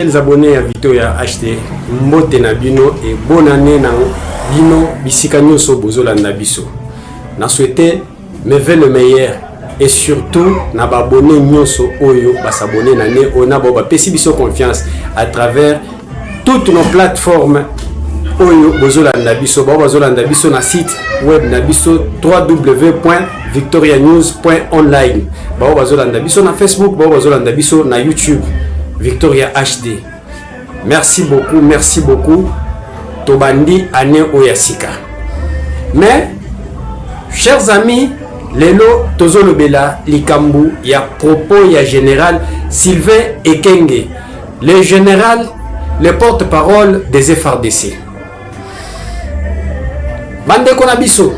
Les abonnés à Victoria HD, mbote na bino et bonne année na bino bisika nyonso bozolanda biso. Na souhaité me veut le meilleur et surtout na abonné nyonso oyo basabonner na ne ona ba pesi biso confiance à travers toutes nos plateformes oyo bozolanda biso bozolanda biso na site web na biso www.victorianews.online bozolanda biso na Facebook bozolanda biso na YouTube Victoria HD. Merci beaucoup. Tobandi ane oyasika. Mais, chers amis, lelo tozolo bela likambu ya propos ya général Sylvain Ekenge, le général, le porte-parole des FRDC. Bande konabiso.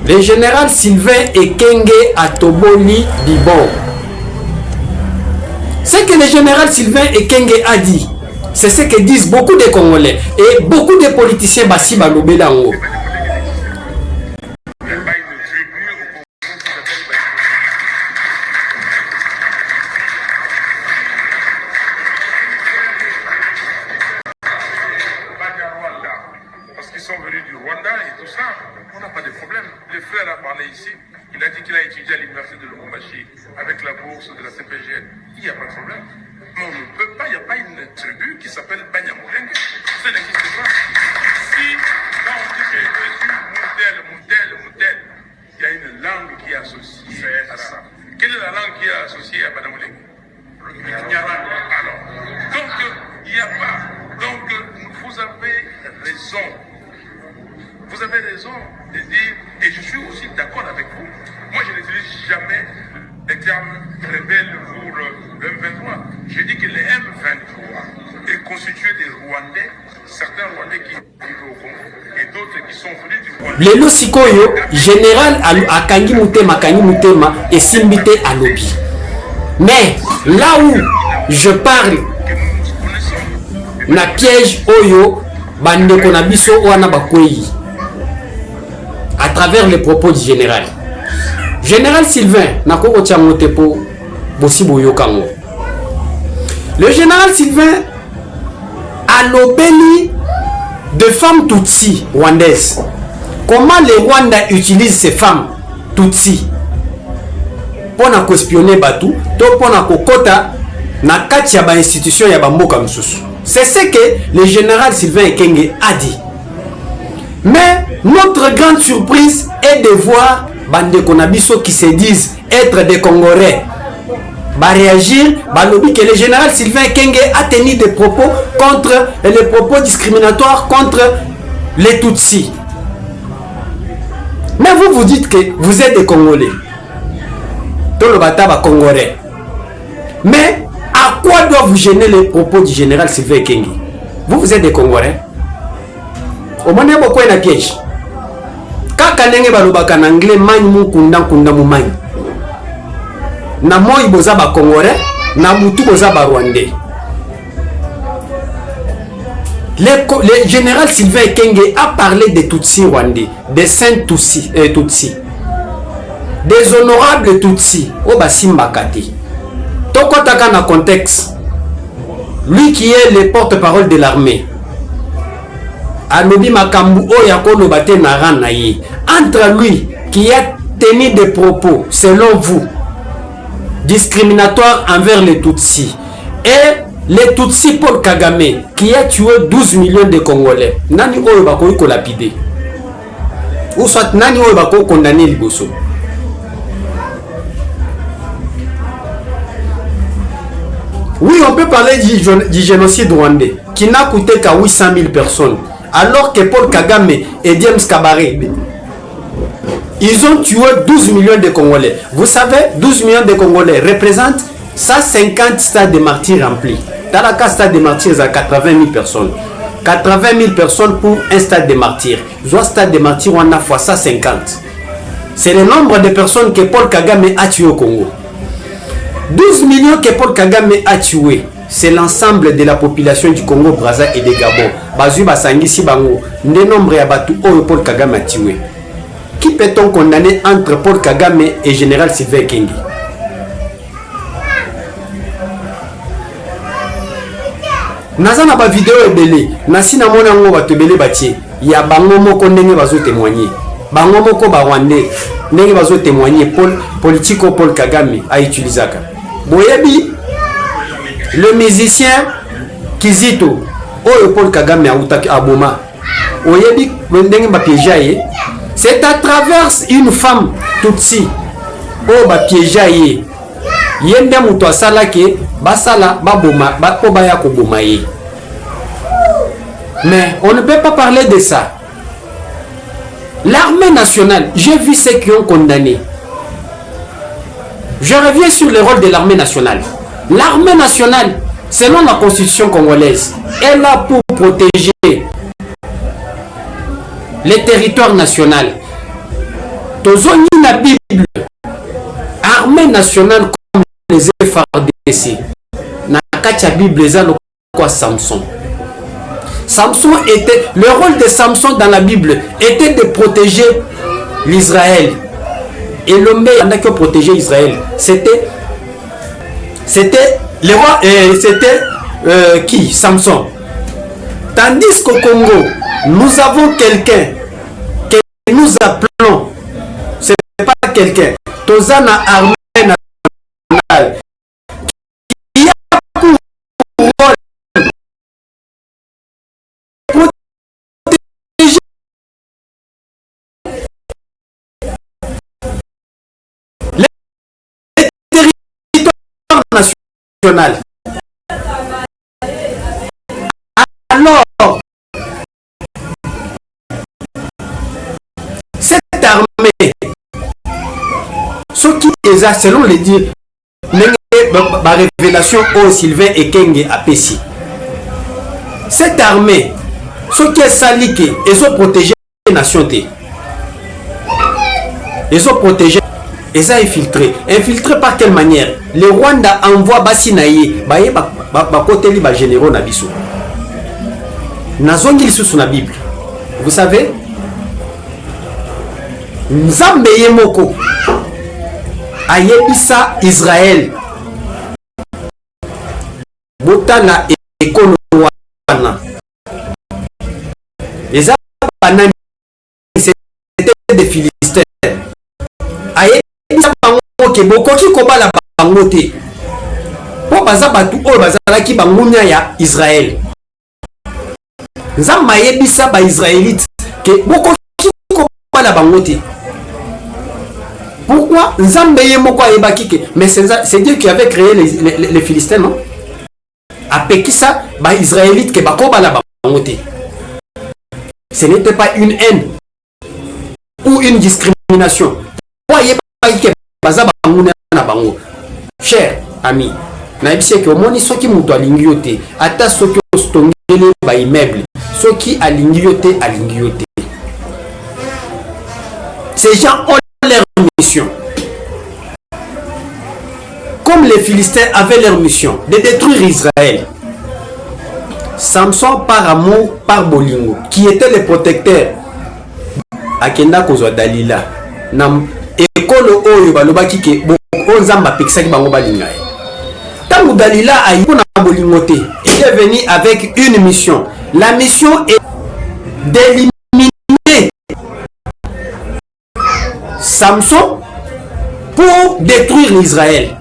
Le général Sylvain Ekenge a toboli Bibon. Ce que le général Sylvain Ekenge a dit, c'est ce que disent beaucoup de Congolais et beaucoup de politiciens Bassi Balobelango. Parce qu'ils sont venus du Rwanda et tout ça, on n'a pas de problème. Le frère a parlé ici, il a dit qu'il a étudié à l'université de Lubumbashi avec la bourse de la CPG. Il n'y a pas de problème. Mais on ne peut pas, il n'y a pas une tribu qui s'appelle Banyamulenge. Ça n'existe pas. Si, quand on dit que je suis Moutel, il y a une langue qui est associée à ça. Quelle est la langue qui est associée à Banyamulenge? Alors, donc, il n'y a pas. Donc, vous avez raison. Vous avez raison de dire, et je suis aussi d'accord avec vous. Moi, je n'utilise jamais le terme rebelle pour le M23. Je dis que le M23 est constitué des Rwandais, certains Rwandais qui vivent au Congo et d'autres qui sont venus du Rwanda. Lelo sikoyo, général Akangi Mutema et Simbite Alobi. Mais là où je parle, na piège oyo bande konabiso wana bakwei à travers les propos du général. Général Sylvain nakoko tiamotepo bosibo yokango. Le général Sylvain a l'obéli de femmes Tutsi rwandaises. Comment les Rwandais utilisent ces femmes Tutsi pour na espionner Batu, to pour na kokota na kati ya ba institution ya bamboka msusu. C'est ce que le général Sylvain Ekenge a dit. Mais notre grande surprise est de voir Bande Konabiso qui se disent être des Congolais réagir, que le général Sylvain Ekenge a tenu des propos contre les propos discriminatoires contre les Tutsis. Mais vous dites que vous êtes des Congolais. Tout le bataba Congolais. Mais à quoi doivent vous gêner les propos du général Sylvain Ekenge? Vous êtes des Congolais. Au moins, il y a beaucoup de pièges. Quand on a en anglais, kunda mumani. Na moi boza ba Congolais, na mutu boza ba Rwandais. Le général Sylvain Ekenge a parlé des Tutsis rwandais, des saints Tutsis, des honorables Tutsis, au Basimba Kati. Tokotaka na contexte, lui qui est le porte-parole de l'armée, Alobi Makambu Oyakolo Bate Naranaye, entre lui qui a tenu des propos, selon vous, discriminatoires envers les Tutsis, et les Tutsis Paul Kagame, qui a tué 12 millions de Congolais, Nani Oyobako Yko lapidé, ou soit Nani Oyobako condamné Liboso. Oui, on peut parler du génocide rwandais qui n'a coûté qu'à 800 000 personnes. Alors que Paul Kagame et James Kabaré, ils ont tué 12 millions de Congolais. Vous savez, 12 millions de Congolais représentent 150 stades de martyrs remplis. Dans le cas stade de martyrs, à 80 000 personnes. 80 000 personnes pour un stade de martyrs. Un stade de martyrs, on a fois 150. C'est le nombre de personnes que Paul Kagame a tué au Congo. 12 millions que Paul Kagame a tué, c'est l'ensemble de la population du Congo-Brazza et de Gabon. Bazu Basangisi Bango, le nombre de Batu Paul Kagame a tué. Qui peut-on condamner entre Paul Kagame et Général Sylvain Ekenge? naza na ba vidéo ebele nasi na mona ngo batebele batie ya bango moko ndenge bazo témoigner bango moko ba Rwandais ndenge bazo témoigner politico Paul Kagame a utilisaka boyebi le musicien Kizito oyo Paul Kagame a utaki aboma oyebi ndenge ba piéger c'est à travers une femme tutsi o ba piéger yende muto asala ke basala baboma po baya ko boma ye. Mais on ne peut pas parler de ça. L'armée nationale, j'ai vu ceux qui ont condamné. Je reviens sur le rôle de l'armée nationale. L'armée nationale, selon la constitution congolaise, est là pour protéger les territoires nationaux. Tozoni na Bible, armée nationale comme les FARDC. Na katia Bible za lo quoi Samson. Samson était, le rôle de Samson dans la Bible était de protéger l'Israël. Et le meilleur qui protégeait Israël, c'était le roi, c'était qui? Samson. Tandis qu'au Congo, nous avons quelqu'un que nous appelons, ce n'est pas quelqu'un, Tozana armée nationale, qui a pour rôle national. Alors, cette armée, ce qui est selon les dires, ma révélation au Sylvain et Kenge à Pessi. Cette armée, ce qui est saliqué, ils ont protégé les nations. Ils ont protégé. Et ça infiltré. Infiltré par quelle manière? Le Rwanda envoie Basinaye, côté libre généraux Nabiso. Nazongil sous la Bible. Vous savez? Nzambeye moko. Ayebisa Israël. Botana ekono wana. Les Abanani, c'était des Philistins. Ok, bokoki kobala bango te po baza batu oyo bazalaki bangunya ya Israël. Nzambe ayebisa ba Israélite ke bokoki kobala bango te. Pourquoi? Nzambe ye moko ayebaki ke mais c'est Dieu qui avait créé les Philistins, non? Apekisa ba Israélite ke bakobala bango te. Ce n'était pas une haine ou une discrimination. Po ayebaki ke baza bango na bango. Cher ami, na ebise ke omoni soki muto alingi yo te, ata soki ostongeli ba immeuble, soki alingi yo te, alingi yo te. Ces gens ont leur mission. Comme les Philistins avaient leur mission de détruire Israël. Samson par amour, par bolingo, qui était le protecteur, akenda kozwa Dalila. Nam ekolo oyo balobaki ke Nzamba pekisaki bango balinga. Tango Dalila ayi pona bolingo te, il est venu avec une mission. La mission est d'éliminer Samson pour détruire Israël.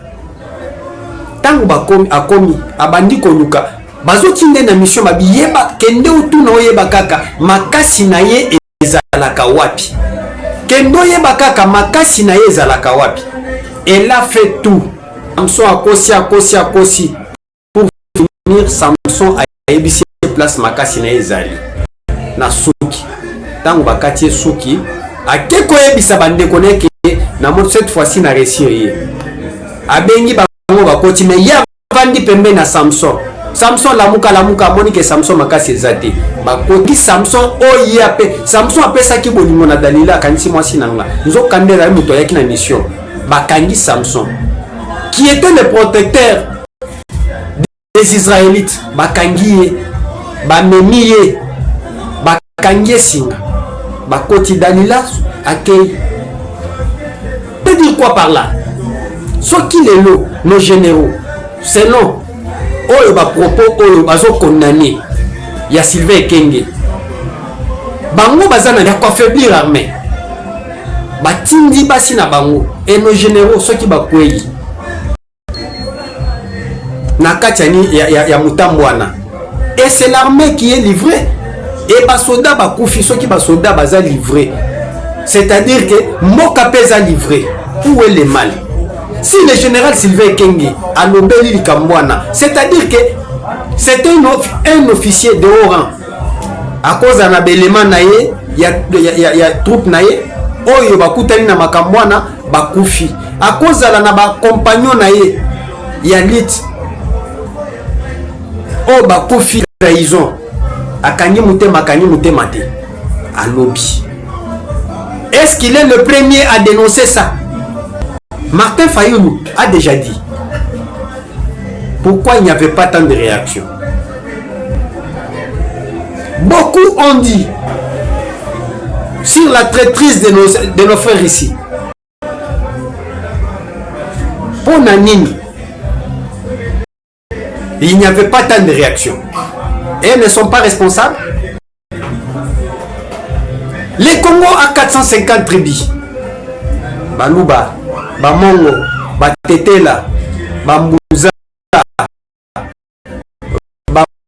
Tango bakomi akomi abandi koluka bazotinde na mission babiyeba kende utuna oyeba kaka makasi na ye ezalaka wapi. Kendo yeba kaka makasi na ye ezalaka wapi. Elle a fait tout. Samson a kosi pour finir. Samson a ebisi place makasi na ezali na suki. Tango bakati suki akeko ebisa bande koneke na mo cette fois-ci na réussir ye. Abengi bango bakoti mais ya vandi pembe na Samson. Samson lamuka moni ke Samson makasi ezate. Bakoti Samson oyape. Samson apesa ki bolingo na Dalila kanisi mwasi nanga. Nzo kandela muto yaki na mission. Bakangi Samson qui était le protecteur des Israélites. Bakangi bamemi bakangi singa. Bakoti Dalila akei. Ça veut dire quoi par là? Ce qui est l'eau, nos généraux, selon oyo ba propos oyo bazo condamné ya Sylvain Ekenge bango bazana ya affaiblir l'armée batindi basi na bango et nos généraux ceux qui bakweli na kati ya Mutambwana et c'est l'armée qui est livrée et ba soldats bakufi ceux qui ba soldats baza livrés, c'est-à-dire que mboka pesa livré. Où est le mal? Si le général Sylvain Ekenge a lobeli likambwana, c'est-à-dire que c'est un officier de haut rang à cause d'un abélement naïe, il y a troupe naïe, oyo bakutani na makambwana bakufi à cause de la compagnon naïe, il y a lit oh bakufi trahison akanyi mutema te à lobby. Est-ce qu'il est le premier à dénoncer ça? Martin Fayoulou a déjà dit. Pourquoi il n'y avait pas tant de réactions? Beaucoup ont dit sur la traîtrise de nos frères ici. Pour Nanini, il n'y avait pas tant de réactions. Et elles ne sont pas responsables. Les Congo a 450 tribus. Baluba, Bamongo, Batetela, Bambuza,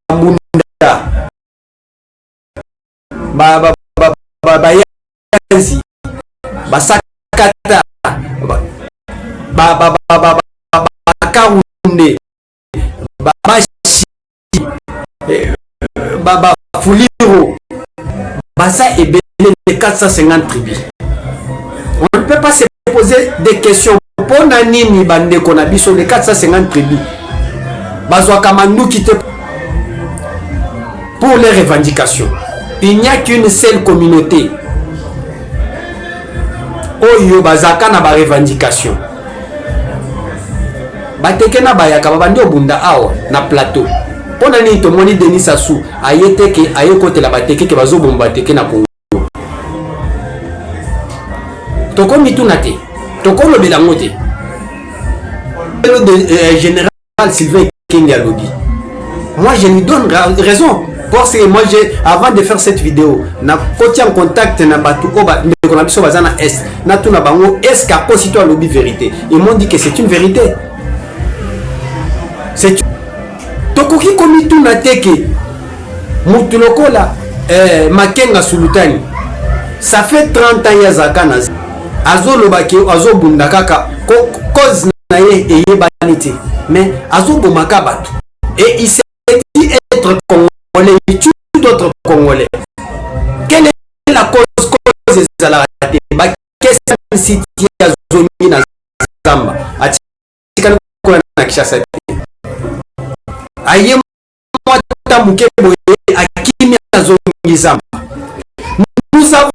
Bamunda, Bayanzi, Basakata, Bakarunde, Babashi, Babafuliro, Basa et les 450 tribus. On ne peut pas se poser des questions. Pour Nanini Bande Konabi sur les 450 tribus. Bazwa Kamandou qui te. Pour les revendications. Il n'y a qu'une seule communauté. Oyo Bazaka na ba revendication. Bateke na bayaka babandi obunda awa na plateau. Pour Nanini Tomoni Denis Sassou ayete ke ayokote la bateke ke bazo bomba teke na Congo. Toko mitunate, toko le belangote. Le général Sylvain Ekenge a lobby. Moi je lui donne raison parce que moi avant de faire cette vidéo, na côté en contact na batu oba mais qu'on a biso bazana est. Na tuna bango est-ce qu'a posito à lobby vérité. Ils m'ont dit que c'est une vérité. C'est toko ki komi tunate ke mutulokola Makenga Sulutani. Ça fait 30 ans yazakana. Azo lobaki azo bunda kaka cause na ye eyebanite mais azo bomaka batu et il s'est dit être congolais et tout d'autres congolais. Quelle est la cause de la raté ba qu'est-ce que city azo na zamba atikana ko na Kinshasa aye mwata muke boye akimi azo ngizamba. Nous savons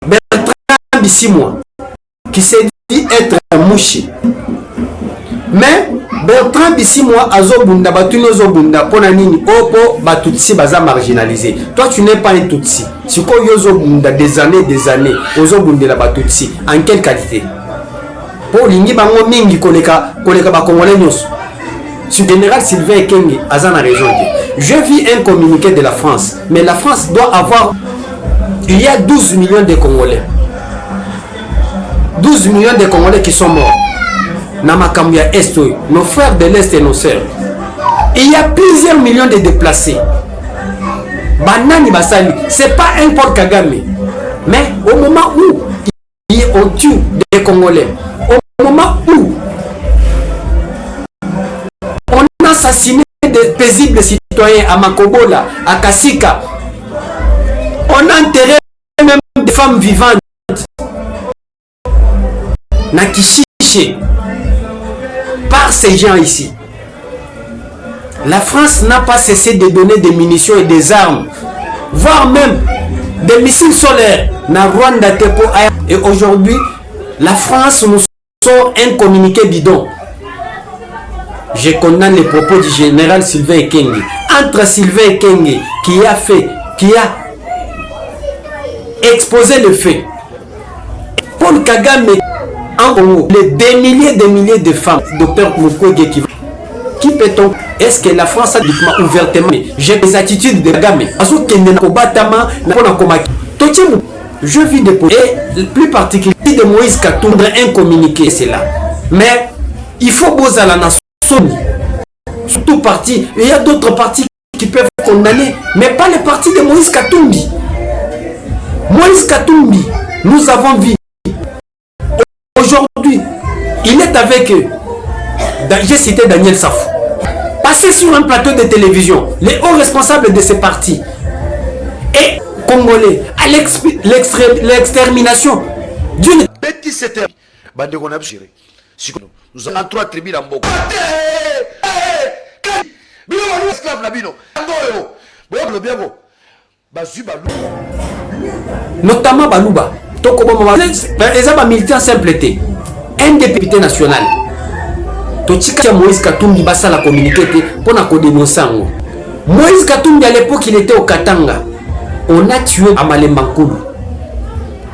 Bertrand Bisimwa qui s'est dit être un mouchi. Mais Bertrand Bisimwa azobunda batuno zobunda pona nini opo batutsi baza marginalisé. Toi tu n'es pas un tutsi. Siko yozobunda des années ozobundela batutsi en quelle qualité? Pour lingi bango mingi koleka ba congolais nyos. Sur général Sylvain Ekenge azana raison. Je vis un communiqué de la France, mais la France doit avoir. Il y a 12 millions de Congolais. 12 millions de Congolais qui sont morts. Namakambia Est, nos frères de l'Est et nos sœurs. Il y a plusieurs millions de déplacés. Banani Basali, c'est pas un Paul Kagame. Mais au moment où on tue des Congolais, au moment où on assassine des paisibles citoyens à Makobola, à Kasika, on a enterré même des femmes vivantes. Nakishiche. Par ces gens ici. La France n'a pas cessé de donner des munitions et des armes, voire même des missiles solaires. Na Rwanda Tepo. Et aujourd'hui, la France nous sort un communiqué bidon. Je condamne les propos du général Sylvain Ekenge. Entre Sylvain Ekenge qui a exposer le fait. Paul Kagame en Congo, des milliers de femmes, docteur Mukwege qui peut-on? Est-ce que la France a dit ouvertement j'ai des attitudes de gamme? Je vis des et plus particulièrement de Moïse Katumbi un communiqué, c'est là. Mais il faut poser à la nation, surtout parti. Il y a d'autres partis qui peuvent condamner, mais pas les partis de Moïse Katumbi. Moïse Katumbi, nous avons vu. Aujourd'hui, il est avec eux. J'ai cité Daniel Safou. Passé sur un plateau de télévision, les hauts responsables de ces partis et Congolais à l'extermination d'une petit secteur. Nous avons 3 tribus dans Mboko. Notamment Balouba. Les hommes militants simple été. Un député national. Totika Moïse Katumbi basa la communiqué pour na dénoncer. Moïse Katumbi à l'époque il était au Katanga. On a tué Amalemba Nkulu.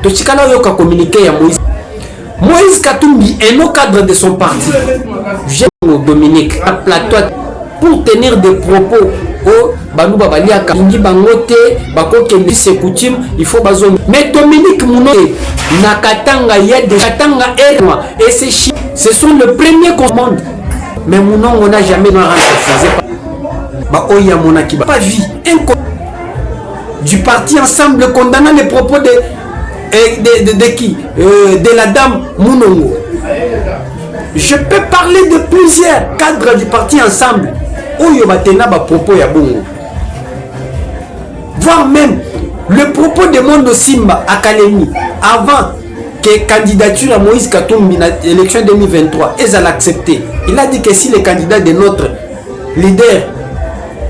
Totika là yoka communiqué à Moïse. Moïse Katumbi est no cadre de son parti. J'ai Dominique à plateau pour tenir des propos au Balouba Baliaka Ingi Bangote Bakoke c'est coutume il faut bazon. Mais Dominique Mounoé na Katanga il y a des Katanga et c'est chiens. Ce sont le premier commande. Mais mon nom, on n'a jamais refusé. Pas vie. Du parti ensemble condamnant les propos de qui de la dame Mounongo. Je peux parler de plusieurs cadres du parti ensemble. Propos ya bongo. Voire même le propos de Mondo Simba à Kalemi avant que candidature à Moïse Katumbi à l'élection 2023, ils ont accepté. Il a dit que si le candidat de notre leader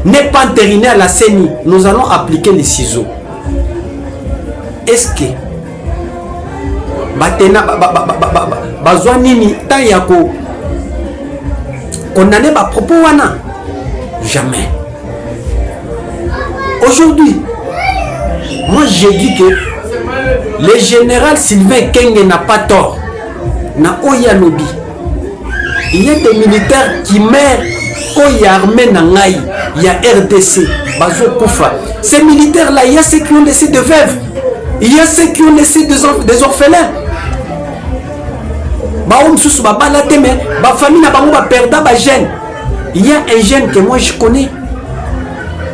n'est pas entériné à la CENI, nous allons appliquer les ciseaux. Est-ce que Bazouanini Tayako condamné par propos wana? Jamais. Aujourd'hui, moi j'ai dit que le général Sylvain Kenge n'a pas tort. Na Oya Lobby. Il y a des militaires qui meurent. Oya armée Nangaï. Il y a RDC. Bazo Koufa. Ces militaires-là, il y a ceux qui ont laissé des veuves. Il y a ceux qui ont laissé des orphelins. Il y a un jeune que moi je connais.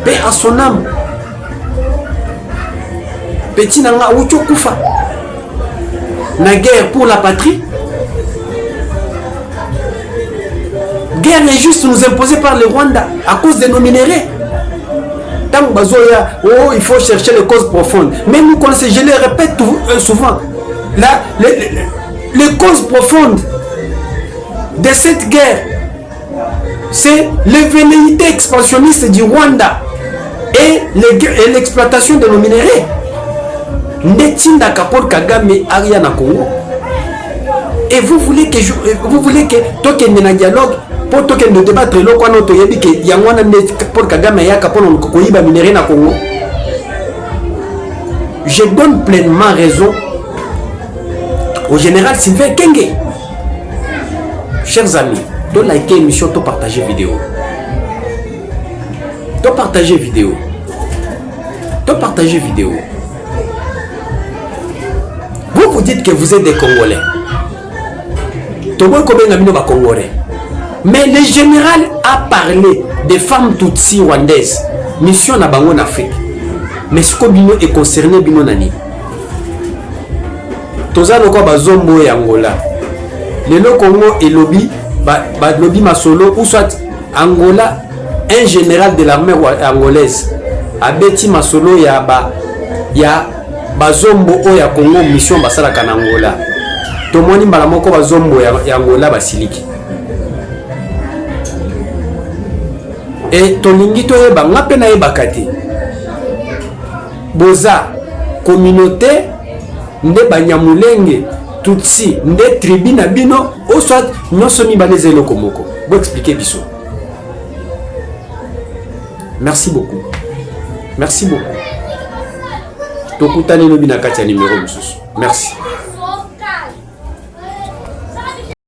Paix à son âme. Petit nanga Oucho Koufa. La guerre pour la patrie. Guerre injuste nous imposée par le Rwanda à cause de nos minéraux. Tant bazoya, oh, il faut chercher les causes profondes. Mais nous connaissons, je le répète souvent, les causes profondes de cette guerre, c'est les velléités expansionnistes du Rwanda et l'exploitation de nos minéraux. Netinda Kapol Kagame Ariana Congo. Et vous voulez que token de dialogue pour token de débattre le quoi notre yebi que yangwana Kapol Kagame ya Kapol koyiba minéraux na Congo. Je donne pleinement raison au général Sylvain Kenge. Chers amis, to liker émission, to partager vidéo. To partager vidéo. To partager vidéo. Vous dites que vous êtes des Congolais. Congolais. Mais le général a parlé des femmes tutsi rwandaises. Mission na bango en Afrique. Mais ce que est concerné bino nani. Toza loko bazombo ya Angola. Le Congo et lobby lobby masolo ou soit Angola, un général de l'armée angolaise abeti masolo ya bazombo oya Congo mission basala kana Angola. Tomoni mbala moko bazombo ya Angola basiliki. Et tolingi toyeba ngape na yebaka te. Boza communauté nde banyamulenge tutsi nde tribu na bino ou soit nyonso mibale zeloko moko. Bo expliquer biso. Merci beaucoup. Merci beaucoup. Tokutani lobi na kati ya numéro mususu. Merci.